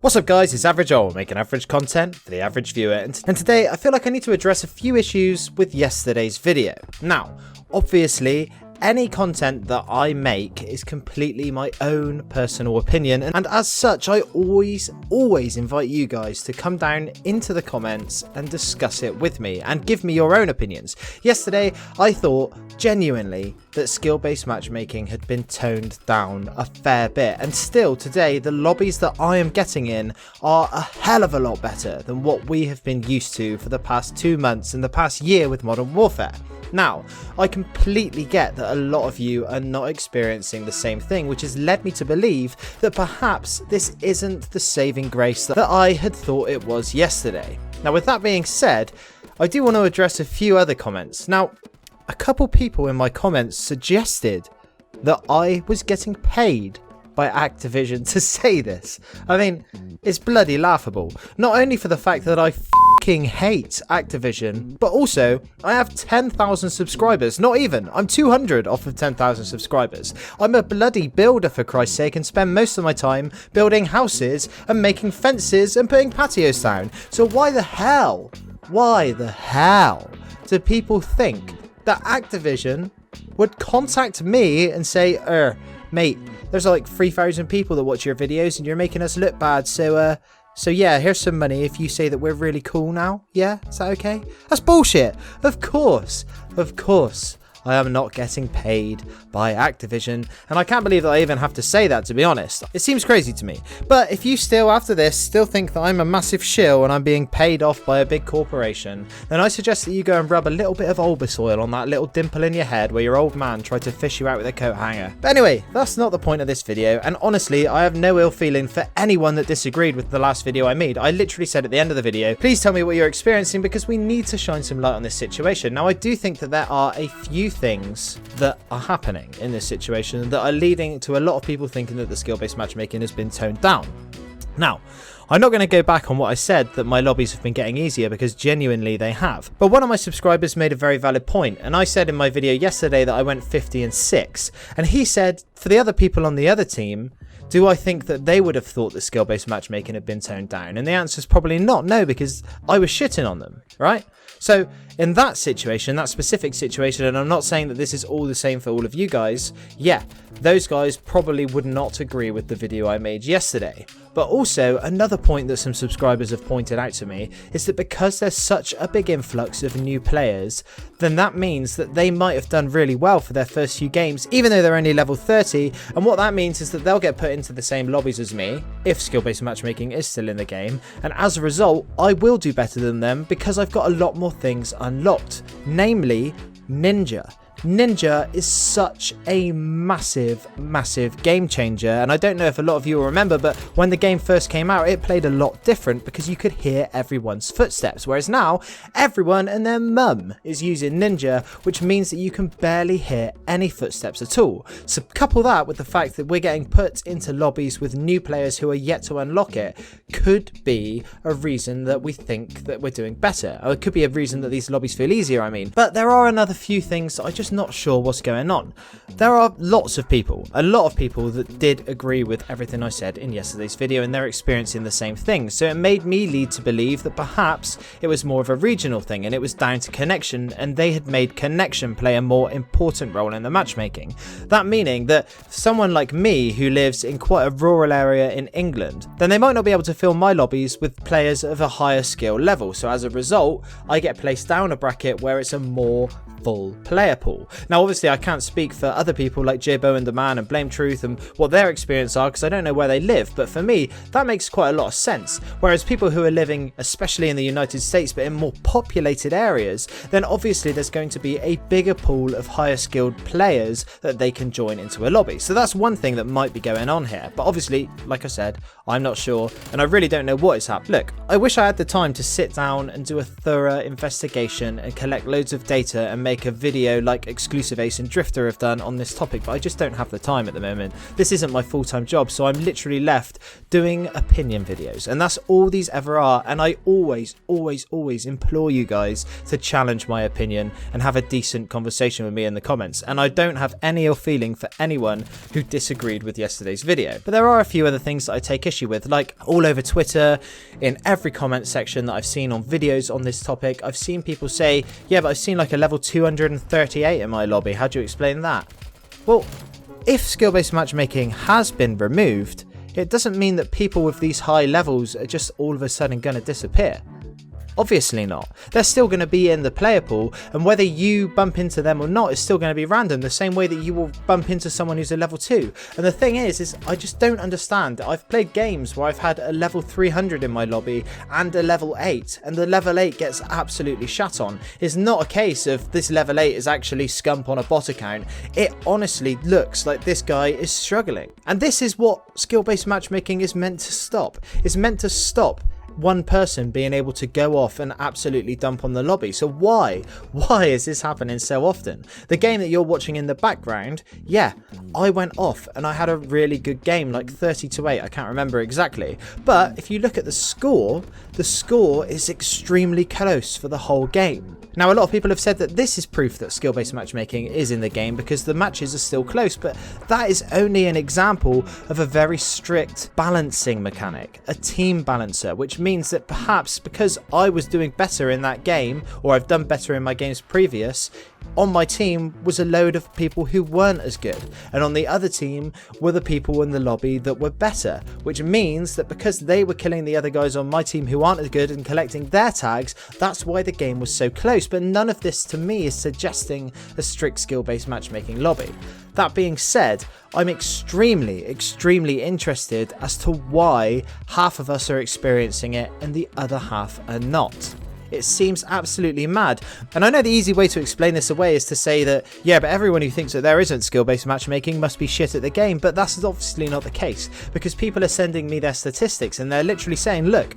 What's up guys, it's Average Owl, making average content for the average viewer, and today I feel like I need to address a few issues with yesterday's video. Now, obviously, any content that I make is completely my own personal opinion, and as such I always invite you guys to come down into the comments and discuss it with me and give me your own opinions. Yesterday I thought genuinely that skill-based matchmaking had been toned down a fair bit, and still today the lobbies that I am getting in are a hell of a lot better than what we have been used to for the past 2 months and the past year with Modern Warfare. Now, I completely get that a lot of you are not experiencing the same thing, which has led me to believe that perhaps this isn't the saving grace that I had thought it was yesterday. Now, with that being said, I do want to address a few other comments. Now, a couple people in my comments suggested that I was getting paid by Activision to say this. I mean, it's bloody laughable. Not only for the fact that I fucking hate Activision, but also I have 10,000 subscribers. Not even. I'm 200 off of 10,000 subscribers. I'm a bloody builder, for Christ's sake, and spend most of my time building houses and making fences and putting patios down. So why the hell do people think that Activision would contact me and say, mate, there's like 3,000 people that watch your videos and you're making us look bad, so yeah, here's some money if you say that we're really cool now. Yeah, is that okay? That's bullshit. Of course, I am not getting paid by Activision, and I can't believe that I even have to say that, to be honest. It seems crazy to me. But if you still, after this, still think that I'm a massive shill and I'm being paid off by a big corporation, then I suggest that you go and rub a little bit of Olbus oil on that little dimple in your head where your old man tried to fish you out with a coat hanger. But anyway, that's not the point of this video, and honestly, I have no ill feeling for anyone that disagreed with the last video I made. I literally said at the end of the video, please tell me what you're experiencing because we need to shine some light on this situation. Now, I do think that there are a few things that are happening in this situation that are leading to a lot of people thinking that the skill-based matchmaking has been toned down. Now, I'm not going to go back on what I said that my lobbies have been getting easier, because genuinely they have. But one of my subscribers made a very valid point, and I said in my video yesterday that I went 50 and 6, and he said, for the other people on the other team, do I think that they would have thought that skill-based matchmaking had been toned down? And the answer is probably not, no, because I was shitting on them, right? So in that situation, that specific situation, and I'm not saying that this is all the same for all of you guys, yeah, those guys probably would not agree with the video I made yesterday. But also, another point that some subscribers have pointed out to me is that because there's such a big influx of new players, then that means that they might have done really well for their first few games, even though they're only level 30, and what that means is that they'll get put into the same lobbies as me, if skill-based matchmaking is still in the game, and as a result, I will do better than them because I've got a lot more things unlocked, namely Ninja. Ninja is such a massive game changer, and I don't know if a lot of you will remember, but when the game first came out it played a lot different because you could hear everyone's footsteps, whereas now everyone and their mum is using Ninja, which means that you can barely hear any footsteps at all. So couple that with the fact that we're getting put into lobbies with new players who are yet to unlock it, could be a reason that we think that we're doing better, or it could be a reason that these lobbies feel easier, I mean. But there are another few things that I just not sure what's going on. There are lots of people, a lot of people that did agree with everything I said in yesterday's video, and they're experiencing the same thing. So it made me lead to believe that perhaps it was more of a regional thing and it was down to connection, and they had made connection play a more important role in the matchmaking. That meaning that someone like me who lives in quite a rural area in England, then they might not be able to fill my lobbies with players of a higher skill level. So as a result, I get placed down a bracket where it's a more full player pool. Now obviously I can't speak for other people like Jibbo and the Man and Blame Truth and what their experience are, because I don't know where they live, but for me that makes quite a lot of sense. Whereas people who are living especially in the United States but in more populated areas, then obviously there's going to be a bigger pool of higher skilled players that they can join into a lobby. So that's one thing that might be going on here, but obviously like I said, I'm not sure and I really don't know what is happening. Look, I wish I had the time to sit down and do a thorough investigation and collect loads of data and make a video like like Exclusive Ace and Drifter have done on this topic, but I just don't have the time at the moment. This isn't my full-time job, so I'm literally left doing opinion videos, and that's all these ever are. And I always implore you guys to challenge my opinion and have a decent conversation with me in the comments, and I don't have any ill feeling for anyone who disagreed with yesterday's video. But there are a few other things that I take issue with, like all over Twitter, in every comment section that I've seen on videos on this topic, I've seen people say, yeah, but I've seen like a level 238 in my lobby, how do you explain that? Well, if skill-based matchmaking has been removed, it doesn't mean that people with these high levels are just all of a sudden going to disappear. Obviously not. They're still going to be in the player pool, and whether you bump into them or not is still going to be random, the same way that you will bump into someone who's a level 2. And the thing is I just don't understand. I've played games where I've had a level 300 in my lobby and a level 8, and the level 8 gets absolutely shat on. It's not a case of this level 8 is actually scump on a bot account. It honestly looks like this guy is struggling. And this is what skill-based matchmaking is meant to stop. It's meant to stop one person being able to go off and absolutely dump on the lobby. So why is this happening so often? The game that you're watching in the background, yeah, I went off and I had a really good game, like 30-8, I can't remember exactly, but if you look at the score is extremely close for the whole game. Now, a lot of people have said that this is proof that skill-based matchmaking is in the game because the matches are still close, but that is only an example of a very strict balancing mechanic, a team balancer, which means that perhaps because I was doing better in that game, or I've done better in my games previous, on my team was a load of people who weren't as good, and on the other team were the people in the lobby that were better, which means that because they were killing the other guys on my team who aren't as good and collecting their tags, that's why the game was so close. But none of this to me is suggesting a strict skill-based matchmaking lobby. That being said, I'm extremely interested as to why half of us are experiencing it and the other half are not. It seems absolutely mad. And I know the easy way to explain this away is to say that, yeah, but everyone who thinks that there isn't skill-based matchmaking must be shit at the game. But that's obviously not the case, because people are sending me their statistics and they're literally saying, look,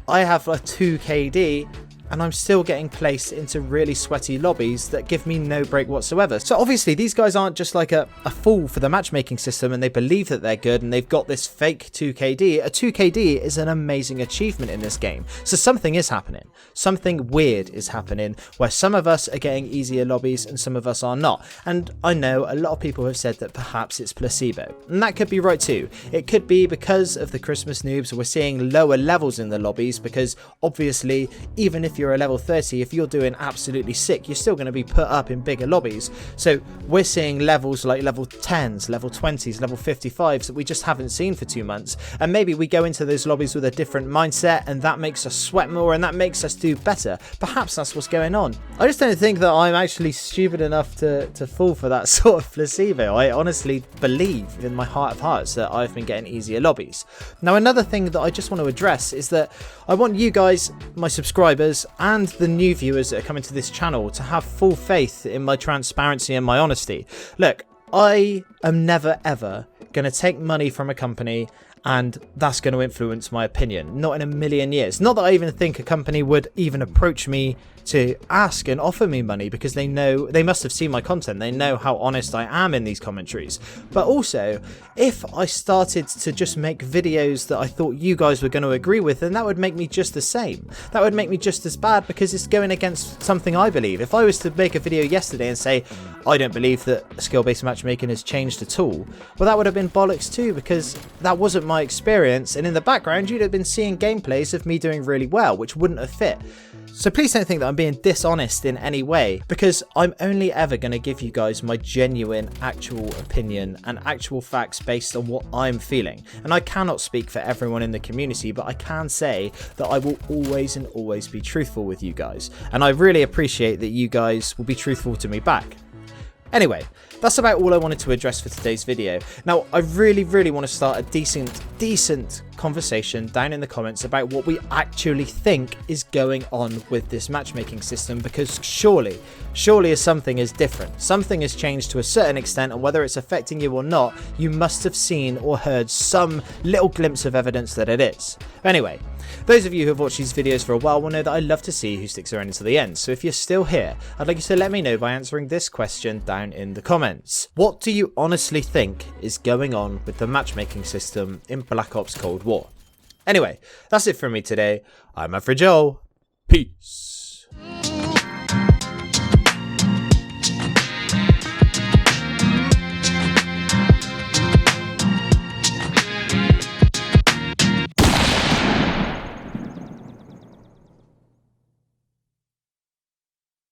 I have a 2 KD and I'm still getting placed into really sweaty lobbies that give me no break whatsoever. So obviously these guys aren't just like a fool for the matchmaking system and they believe that they're good and they've got this fake 2KD. A 2KD is an amazing achievement in this game. So something is happening. Something weird is happening where some of us are getting easier lobbies and some of us are not. And I know a lot of people have said that perhaps it's placebo. And that could be right too. It could be because of the Christmas noobs, we're seeing lower levels in the lobbies because obviously even if you're a level 30, if you're doing absolutely sick, you're still going to be put up in bigger lobbies. So we're seeing levels like level 10s, level 20s, level 55s that we just haven't seen for 2 months. And maybe we go into those lobbies with a different mindset and that makes us sweat more and that makes us do better. Perhaps that's what's going on. I just don't think that I'm actually stupid enough to fall for that sort of placebo. I honestly believe in my heart of hearts that I've been getting easier lobbies. Now, another thing that I just want to address is that I want you guys, my subscribers, and the new viewers that are coming to this channel to have full faith in my transparency and my honesty. Look, I am never ever going to take money from a company and that's going to influence my opinion. Not in a million years. Not that I even think a company would even approach me to ask and offer me money because they know, they must have seen my content. They know how honest I am in these commentaries. But also, if I started to just make videos that I thought you guys were going to agree with, then that would make me just the same. That would make me just as bad because it's going against something I believe. If I was to make a video yesterday and say, I don't believe that skill-based matchmaking has changed at all, well, that would have been bollocks too because that wasn't my experience. And in the background, you'd have been seeing gameplays of me doing really well, which wouldn't have fit. So please don't think that I'm being dishonest in any way, because I'm only ever going to give you guys my genuine actual opinion and actual facts based on what I'm feeling. And I cannot speak for everyone in the community, but I can say that I will always and always be truthful with you guys. And I really appreciate that you guys will be truthful to me back. Anyway, that's about all I wanted to address for today's video. Now, I really want to start a decent conversation down in the comments about what we actually think is going on with this matchmaking system, because surely something is different. Something has changed to a certain extent, and whether it's affecting you or not, you must have seen or heard some little glimpse of evidence that it is. Anyway, Those of you who have watched these videos for a while will know that I love to see who sticks around until the end, so if you're still here, I'd like you to let me know by answering this question down in the comments. What do you honestly think is going on with the matchmaking system in Black Ops Cold War? Anyway, that's it from me today. I'm Average Joel. Peace.